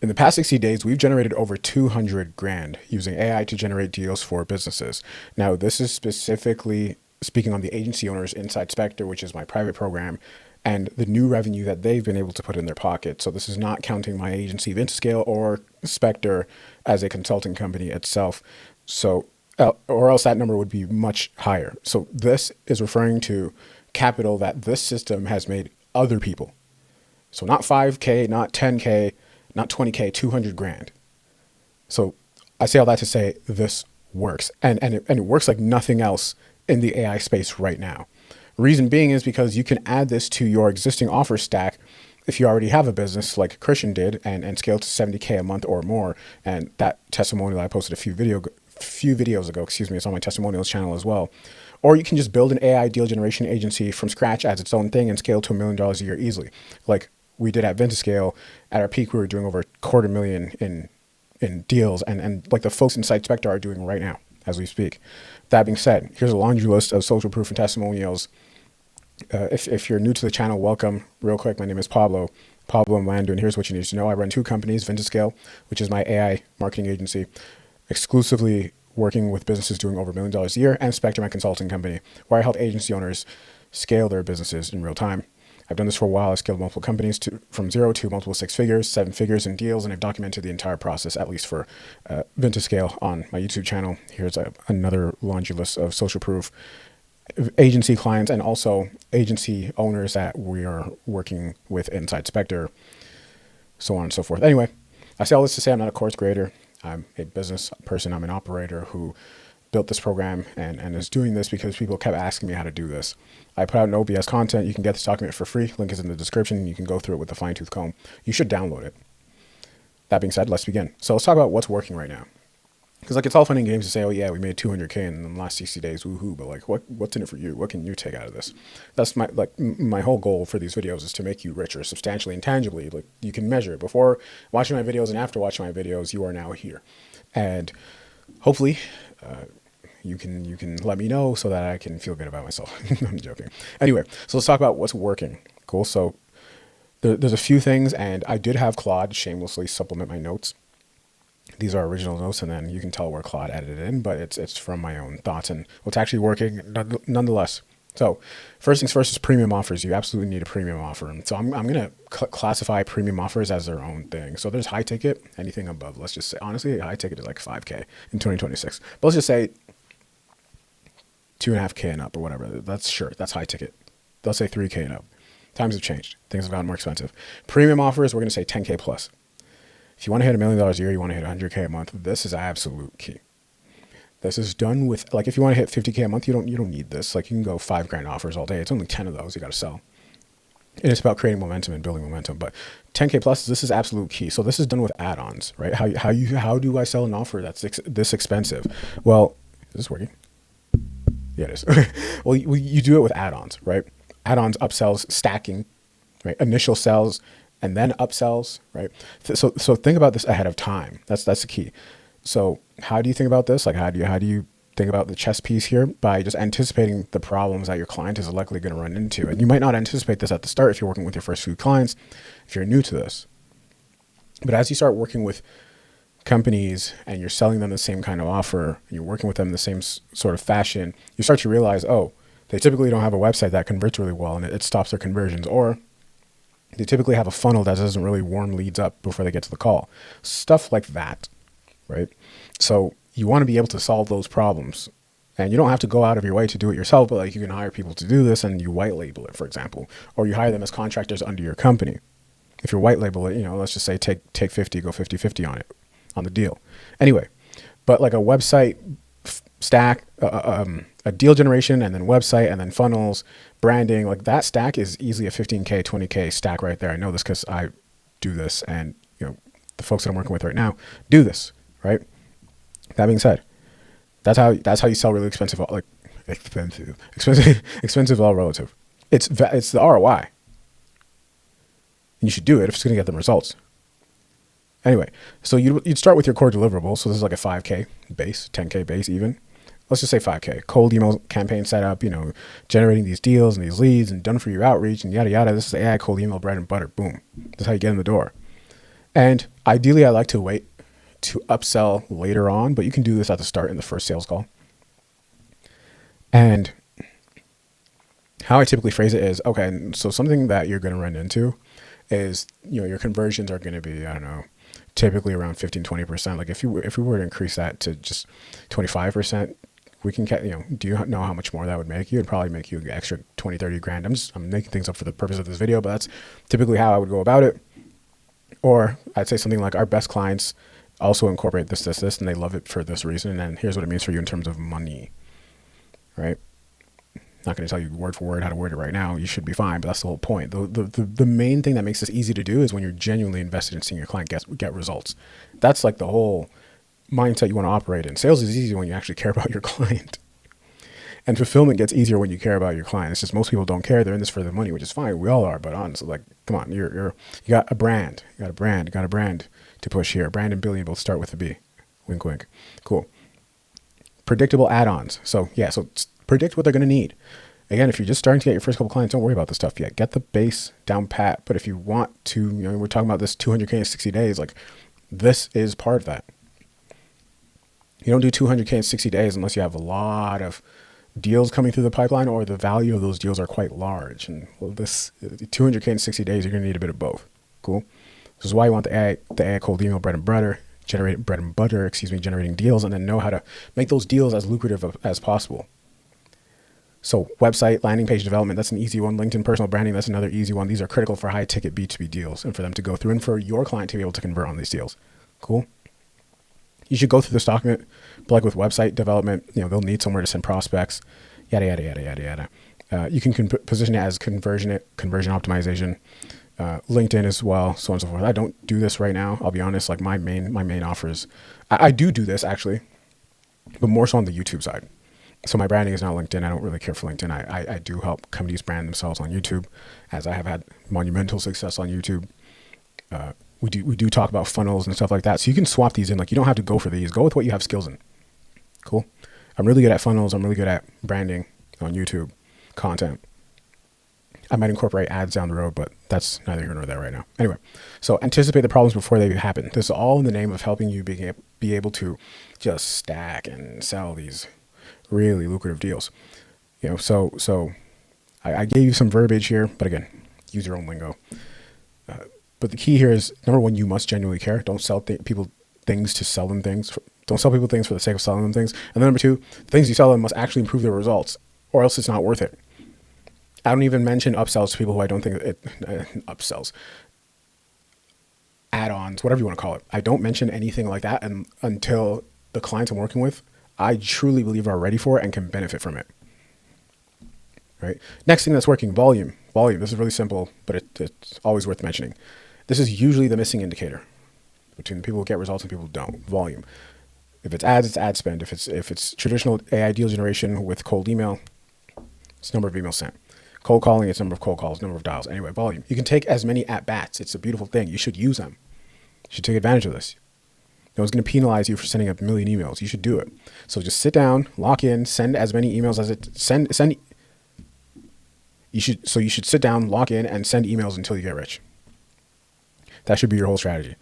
In the past 60 days, we've generated over 200 grand using AI to generate deals for businesses. Now, this is specifically speaking on the agency owners inside Spectre, which is my private program, and the new revenue that they've been able to put in their pocket. So this is not counting my agency Vintascale or Spectre as a consulting company itself. So, or else that number would be much higher. So this is referring to capital that this system has made other people. So not 5K, not 10K, not 20K, 200 grand. So I say all that to say this works. And it works like nothing else in the AI space right now. Reason being is because you can add this to your existing offer stack if you already have a business like Christian did and scale to 70K a month or more. And that testimonial I posted a few videos ago, it's on my testimonials channel as well. Or you can just build an AI deal generation agency from scratch as its own thing and scale to $1 million a year easily. Like we did at Vintascale. At our peak, we were doing over $250,000 in deals, and like the folks inside Spectre are doing right now as we speak. That being said, here's a laundry list of social proof and testimonials. If you're new to the channel, welcome. Real quick, my name is Pablo Mlandu, and here's what you need to know. I run two companies, Vintascale, which is my AI marketing agency, exclusively working with businesses doing over $1 million a year, and Spectre, my consulting company, where I help agency owners scale their businesses in real time. I've done this for a while. I've scaled multiple companies from zero to multiple six figures, seven figures in deals, and I've documented the entire process, at least for Vintascale, on my YouTube channel. Here's another laundry list of social proof agency clients and also agency owners that we are working with inside Spectre, so on and so forth. Anyway, I say all this to say I'm not a course creator. I'm a business person. I'm an operator who built this program and is doing this because people kept asking me how to do this. I put out no BS content. You can get this document for free. Link is in the description. You can go through it with a fine tooth comb. You should download it. That being said, let's begin. So let's talk about what's working right now. Because like it's all fun and games to say, oh yeah, we made 200K in the last 60 days, woohoo! But like, what's in it for you? What can you take out of this? That's my whole goal for these videos is to make you richer, substantially and tangibly. Like you can measure it before watching my videos and after watching my videos. You are now here, and hopefully, you can let me know so that I can feel good about myself. I'm joking. Anyway, so let's talk about what's working. Cool. So there's a few things, and I did have Claude shamelessly supplement my notes. These are original notes, and then you can tell where Claude edited in, but it's from my own thoughts and what's actually working nonetheless. So first things first is premium offers. You absolutely need a premium offer. And so I'm going to classify premium offers as their own thing. So there's high ticket, anything above. Let's just say, honestly, high ticket is like 5K in 2026. But let's just say 2.5K and up or whatever. That's high ticket. They'll say 3K and up. Times have changed. Things have gotten more expensive. Premium offers, we're going to say 10K plus. If you want to hit $1 million a year, you want to hit 100K a month, this is absolute key. This is done with, like, if you want to hit 50K a month, you don't need this. Like, you can go 5 grand offers all day. It's only 10 of those you got to sell. And it's about creating momentum and building momentum. But 10K plus, this is absolute key. So this is done with add-ons, right? How do I sell an offer that's this expensive? Well, is this working? Yeah, it is. Well, you do it with add-ons, right? Add-ons, upsells, stacking, right? Initial sells, and then upsells, right? So think about this ahead of time. That's the key. So how do you think about this? Like how do you think about the chess piece here? By just anticipating the problems that your client is likely going to run into. And you might not anticipate this at the start if you're working with your first few clients, if you're new to this. But as you start working with companies and you're selling them the same kind of offer, and you're working with them in the same sort of fashion, you start to realize, oh, they typically don't have a website that converts really well and it stops their conversions, or they typically have a funnel that doesn't really warm leads up before they get to the call. Stuff like that, right? So you want to be able to solve those problems. And you don't have to go out of your way to do it yourself, but like you can hire people to do this and you white label it, for example, or you hire them as contractors under your company. If you white label it, let's just say take 50, go 50-50 on it, on the deal. Anyway, but like a website stack, a deal generation, and then website, and then funnels, branding, like that stack is easily a 15K, 20K stack right there. I know this because I do this, and the folks that I'm working with right now do this, right? That being said, that's how you sell really expensive, like expensive all relative. It's the ROI. And you should do it if it's going to get them results. Anyway, so you'd start with your core deliverable. So this is like a 5K base, 10K base even. Let's just say 5K. Cold email campaign setup, generating these deals and these leads and done for your outreach and yada, yada. This is AI cold email bread and butter. Boom. That's how you get in the door. And ideally, I like to wait to upsell later on, but you can do this at the start in the first sales call. And how I typically phrase it is, okay, so something that you're going to run into is, your conversions are going to be, I don't know, typically around 15-20%. Like if we were to increase that to just 25%, we can, do you know how much more that would make you? It'd probably make you an extra 20-30 grand. I'm making things up for the purpose of this video, but that's typically how I would go about it. Or I'd say something like, our best clients also incorporate this, and they love it for this reason. And here's what it means for you in terms of money, right? Not going to tell you word for word how to word it right now. You should be fine, but that's the whole point. The main thing that makes this easy to do is when you're genuinely invested in seeing your client get results. That's like the whole mindset you want to operate in. Sales is easy when you actually care about your client. And fulfillment gets easier when you care about your client. It's just most people don't care. They're in this for the money, which is fine. We all are, but honestly, like, come on, you got a brand. You got a brand to push here. Brand and billion both start with a B. Wink, wink. Cool. Predictable add-ons. So predict what they're going to need. Again, if you're just starting to get your first couple clients, don't worry about this stuff yet. Get the base down pat. But if you want to, we're talking about this 200K in 60 days, like this is part of that. You don't do 200K in 60 days unless you have a lot of deals coming through the pipeline or the value of those deals are quite large. And this 200K in 60 days, you're going to need a bit of both. Cool. This is why you want the AI cold email bread and butter, generating deals, and then know how to make those deals as lucrative as possible. So website, landing page development, that's an easy one. LinkedIn personal branding, that's another easy one. These are critical for high ticket B2B deals and for them to go through and for your client to be able to convert on these deals. Cool. You should go through this document, but like with website development, they'll need somewhere to send prospects, yada, yada, yada, yada, yada. You can position it as conversion optimization, LinkedIn as well, so on and so forth. I don't do this right now. I'll be honest. Like my main offers, I do this actually, but more so on the YouTube side. So my branding is not LinkedIn. I don't really care for LinkedIn. I do help companies brand themselves on YouTube, as I have had monumental success on YouTube. We do talk about funnels and stuff like that. So you can swap these in. Like you don't have to go for these. Go with what you have skills in. Cool. I'm really good at funnels. I'm really good at branding on YouTube content. I might incorporate ads down the road, but that's neither here nor there right now. Anyway, so anticipate the problems before they happen. This is all in the name of helping you be able to just stack and sell these really lucrative deals. So I gave you some verbiage here, but again, use your own lingo. But the key here is, number one, you must genuinely care. Don't sell people things to sell them things. Don't sell people things for the sake of selling them things. And then number two, the things you sell them must actually improve their results, or else it's not worth it. I don't even mention upsells to people who I don't think upsells, add-ons, whatever you want to call it. I don't mention anything like that until the clients I'm working with, I truly believe are ready for it and can benefit from it. Right. Next thing that's working, volume. This is really simple, but it's always worth mentioning. This is usually the missing indicator between the people who get results and people who don't. Volume. If it's ads, it's ad spend. If it's traditional AI deal generation with cold email, it's number of emails sent. Cold calling, it's number of cold calls, number of dials. Anyway, volume. You can take as many at bats. It's a beautiful thing. You should use them. You should take advantage of this. No one's going to penalize you for sending a million emails. You should do it. So just sit down, lock in, send as many emails as it send. You should sit down, lock in, and send emails until you get rich. That should be your whole strategy.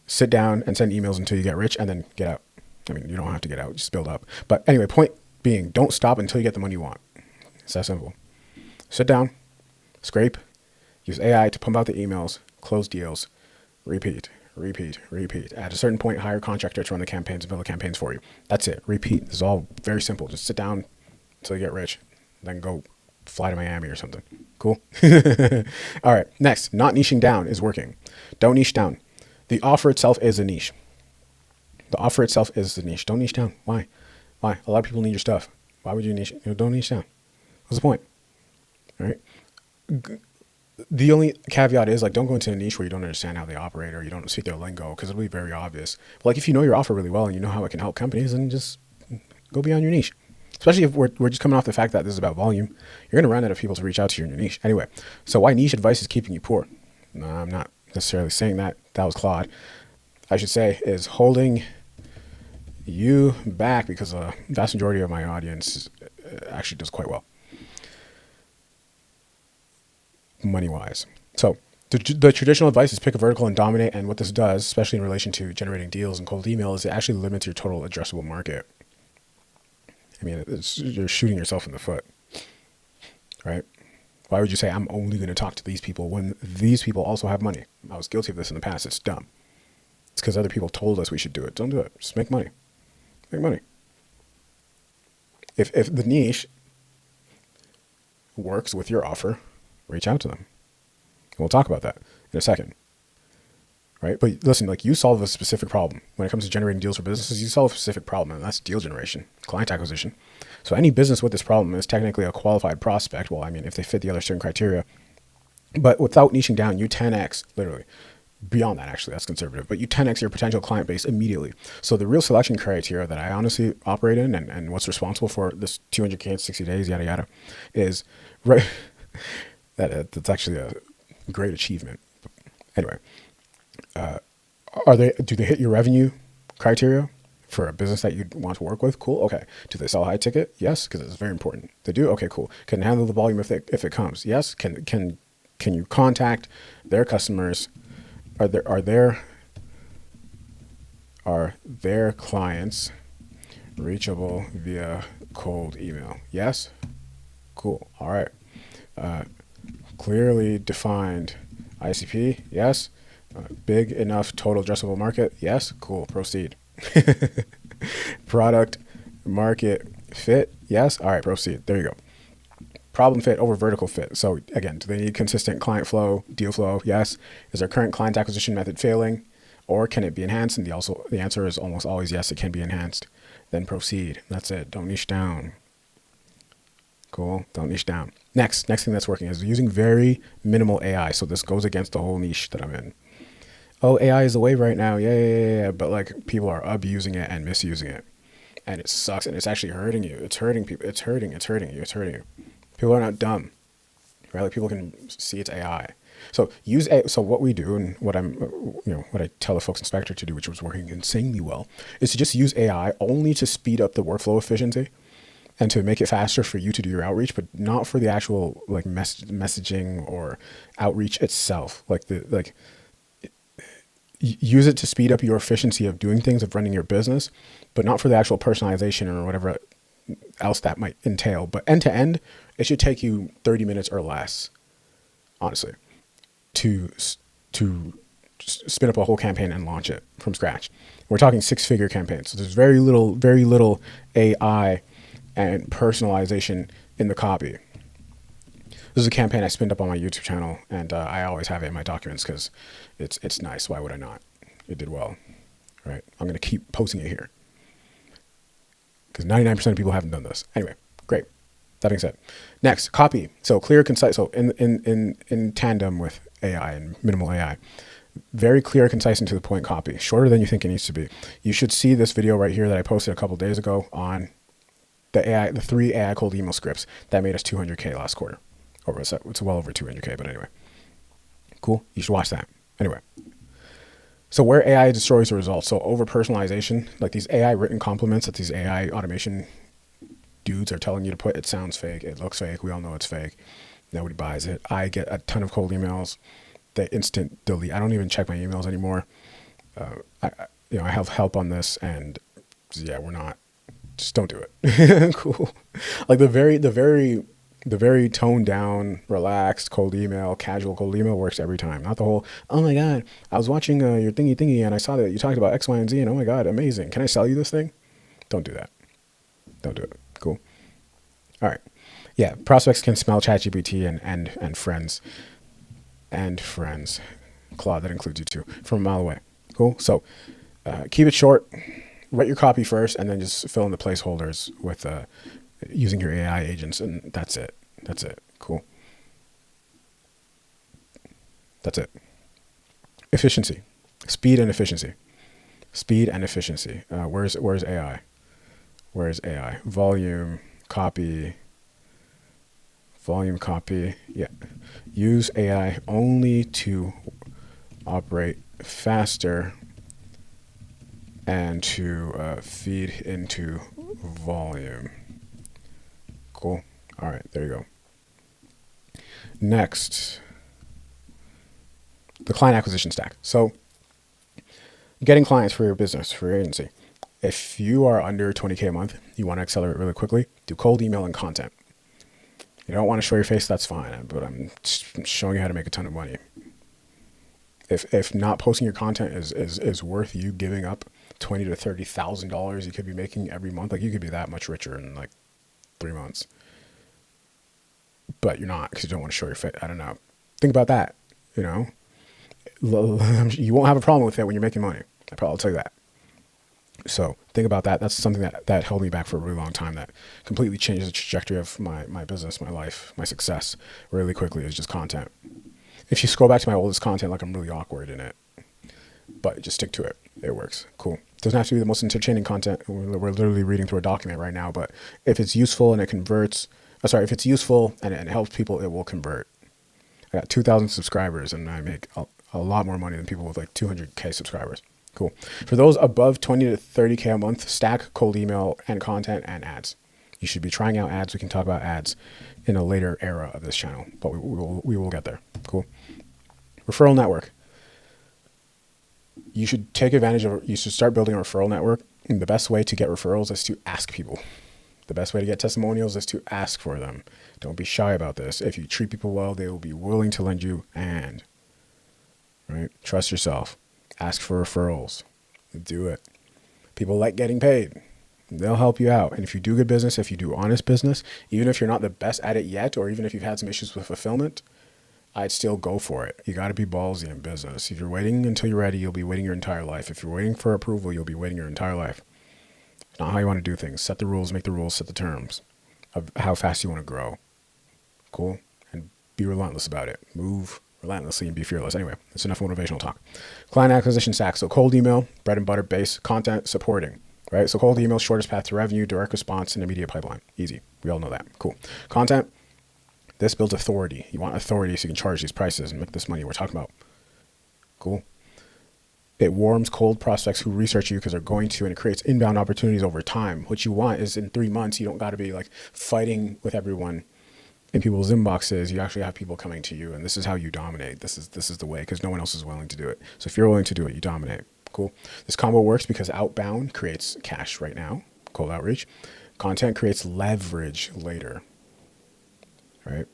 Sit down and send emails until you get rich, and then get out. I mean, you don't have to get out, just build up. But anyway, point being, don't stop until you get the money you want. It's that simple. Sit down, scrape, use AI to pump out the emails, close deals, repeat. At a certain point, hire a contractor to run the campaigns and build the campaigns for you. That's it. Repeat. This is all very simple. Just sit down until you get rich, then go fly to Miami or something. Cool. All right. Next, not niching down is working. Don't niche down. The offer itself is a niche. Don't niche down. Why? A lot of people need your stuff. Why would you niche? Don't niche down. What's the point? All right. The only caveat is, like, don't go into a niche where you don't understand how they operate or you don't speak their lingo, because it'll be very obvious. But like, if you know your offer really well and you know how it can help companies, then just go beyond your niche. Especially if we're just coming off the fact that this is about volume, you're going to run out of people to reach out to you in your niche. Anyway, so why niche advice is keeping you poor? No, I'm not necessarily saying that. That was Claude. I should say is holding you back, because the vast majority of my audience actually does quite well money-wise. So The traditional advice is pick a vertical and dominate. And what this does, especially in relation to generating deals and cold email, is it actually limits your total addressable market. I mean, you're shooting yourself in the foot, right? Why would you say I'm only going to talk to these people when these people also have money? I was guilty of this in the past. It's dumb. It's because other people told us we should do it. Don't do it. Just make money. Make money. If the niche works with your offer, reach out to them. And we'll talk about that in a second. Right? But listen, like, you solve a specific problem. When it comes to generating deals for businesses, you solve a specific problem, and that's deal generation, client acquisition. So any business with this problem is technically a qualified prospect. Well, I mean, if they fit the other certain criteria. But without niching down, you 10x, literally. Beyond that, actually, that's conservative. But you 10x your potential client base immediately. So the real selection criteria that I honestly operate in, and what's responsible for this 200K in 60 days, yada, yada, is right. That's actually a great achievement. Anyway. Do they hit your revenue criteria for a business that you want to work with? Cool. Okay. Do they sell high ticket? Yes, because it's very important. They do. Okay, cool. Can handle the volume if it comes? Yes. Can you contact their customers? Are their clients reachable via cold email? Yes. Cool. All right. Clearly defined ICP? Yes. Big enough total addressable market? Yes. Cool. Proceed. Product market fit? Yes. All right. Proceed. There you go. Problem fit over vertical fit. So again, do they need consistent client flow, deal flow? Yes. Is their current client acquisition method failing, or can it be enhanced? And the answer is almost always yes, it can be enhanced. Then proceed. That's it. Don't niche down. Cool. Don't niche down. Next thing that's working is using very minimal AI. So this goes against the whole niche that I'm in. Oh, AI is the wave right now. Yeah. But like, people are abusing it and misusing it, and it sucks. And it's actually hurting you. It's hurting people. It's hurting you. People are not dumb, right? Like, people can see it's AI. So so what we do, and what I tell the folks in Spectre to do, which was working insanely well, is to just use AI only to speed up the workflow efficiency and to make it faster for you to do your outreach, but not for the actual like messaging or outreach itself. Use it to speed up your efficiency of doing things, of running your business, but not for the actual personalization or whatever else that might entail. But end to end, it should take you 30 minutes or less, honestly, to spin up a whole campaign and launch it from scratch. We're talking 6-figure campaigns. So there's very little AI and personalization in the copy. This is a campaign I spinned up on my YouTube channel, and I always have it in my documents because it's nice. Why would I not? It did well, right? I'm going to keep posting it here because 99% of people haven't done this. Anyway, great. That being said, next, copy. So clear, concise. So in tandem with AI and minimal AI, very clear, concise, and to the point copy. Shorter than you think it needs to be. You should see this video right here that I posted a couple days ago on the 3 AI cold email scripts that made us 200K last quarter. It's well over 200K, but anyway. Cool. You should watch that. Anyway. So where AI destroys the results. So over personalization, like these AI written compliments that these AI automation dudes are telling you to put, it sounds fake. It looks fake. We all know it's fake. Nobody buys it. I get a ton of cold emails. They instant delete. I don't even check my emails anymore. I have help on this, and yeah, just don't do it. Cool. Like the very toned down, relaxed cold email, casual cold email works every time. Not the whole, oh my God, I was watching your thingy and I saw that you talked about X, Y, and Z, and oh my God, amazing. Can I sell you this thing? Don't do that. Don't do it. Cool. All right. Yeah. Prospects can smell ChatGPT and friends. And friends. Claude, that includes you too, from a mile away. Cool. So keep it short. Write your copy first, and then just fill in the placeholders with using your AI agents, and that's it. Cool. That's it. Efficiency, speed and efficiency. Where's AI? Where's AI? Volume copy. Yeah. Use AI only to operate faster and to feed into volume. Cool. All right, there you go. Next, the client acquisition stack. So getting clients for your business, for your agency. If you are under 20K a month, you want to accelerate really quickly, do cold email and content. You don't want to show your face, that's fine, but I'm showing you how to make a ton of money. If not posting your content is worth you giving up $20,000 to $30,000 you could be making every month, like you could be that much richer in like 3 months. But you're not, because you don't want to show your face. I don't know. Think about that. You know, you won't have a problem with it when you're making money. I'll tell you that. So think about that. That's something that held me back for a really long time. That completely changed the trajectory of my business, my life, my success really quickly. Is just content. If you scroll back to my oldest content, like I'm really awkward in it, but just stick to it. It works. Cool. Doesn't have to be the most entertaining content. We're literally reading through a document right now, but if it's useful and it converts, if it's useful and it helps people, it will convert. I got 2,000 subscribers and I make a lot more money than people with like 200K subscribers. Cool. For those above 20 to 30K a month, stack cold email and content and ads. You should be trying out ads. We can talk about ads in a later era of this channel, but we will get there. Cool. Referral network. You should take advantage of, you should start building a referral network. And the best way to get referrals is to ask people. The best way to get testimonials is to ask for them. Don't be shy about this. If you treat people well, they will be willing to lend you a hand. Right? Trust yourself. Ask for referrals. Do it. People like getting paid. They'll help you out. And if you do good business, if you do honest business, even if you're not the best at it yet, or even if you've had some issues with fulfillment, I'd still go for it. You got to be ballsy in business. If you're waiting until you're ready, you'll be waiting your entire life. If you're waiting for approval, you'll be waiting your entire life. It's not how you want to do things. Set the rules, make the rules, set the terms of how fast you want to grow. Cool? And be relentless about it. Move relentlessly and be fearless. Anyway, that's enough motivational talk. Client acquisition stack. So cold email, bread and butter, base, content, supporting. Right? So cold email, shortest path to revenue, direct response, and immediate pipeline. Easy. We all know that. Cool. Content. This builds authority. You want authority so you can charge these prices and make this money we're talking about. Cool. It warms cold prospects who research you because they're going to, and it creates inbound opportunities over time. What you want is in 3 months, you don't got to be like fighting with everyone in people's inboxes. You actually have people coming to you, and this is how you dominate. This is the way, because no one else is willing to do it. So if you're willing to do it, you dominate. Cool. This combo works because outbound creates cash right now, cold outreach. Content creates leverage later. Right?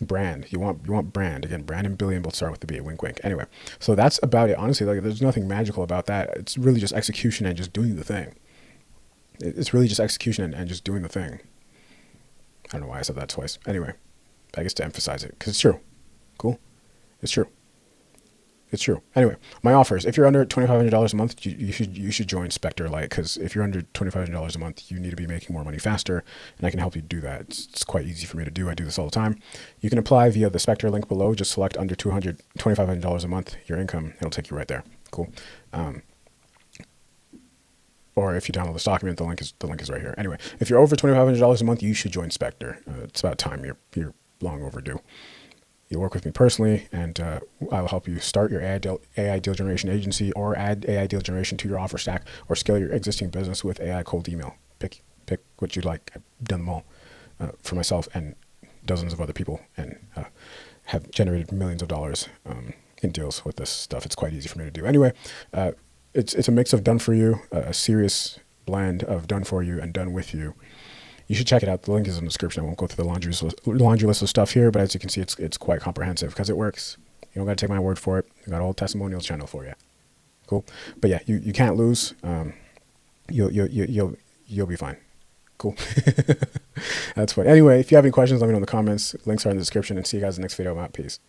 Brand. You want brand. Again, brand and billion both start with the B. Wink, wink. Anyway, so that's about it. Honestly, like there's nothing magical about that. It's really just execution and just doing the thing. It's really just execution and just doing the thing. I don't know why I said that twice. Anyway, I guess to emphasize it because it's true. Cool. It's true. It's true. Anyway, my offers. If you're under $2,500 a month, you should join Spectre Lite, because if you're under $2,500 a month, you need to be making more money faster, and I can help you do that. It's quite easy for me to do. I do this all the time. You can apply via the Spectre link below. Just select under $2,500 a month, your income. It'll take you right there. Cool. Or if you download this document, the link is right here. Anyway, if you're over $2,500 a month, you should join Spectre. It's about time. You're long overdue. You'll work with me personally, and I will help you start your AI deal generation agency, or add AI deal generation to your offer stack, or scale your existing business with AI cold email. Pick what you like. I've done them all for myself and dozens of other people, and have generated millions of dollars in deals with this stuff. It's quite easy for me to do. Anyway, it's a mix of done for you, a serious blend of done for you and done with you. You should check it out. The link is in the description. I won't go through the laundry list of stuff here, but as you can see, it's quite comprehensive because it works. You don't got to take my word for it. I got a whole testimonials channel for you. Cool. But yeah, you can't lose. You'll be fine. Cool. That's fun. Anyway, if you have any questions, let me know in the comments. Links are in the description, and see you guys in the next video. I'm out. Peace.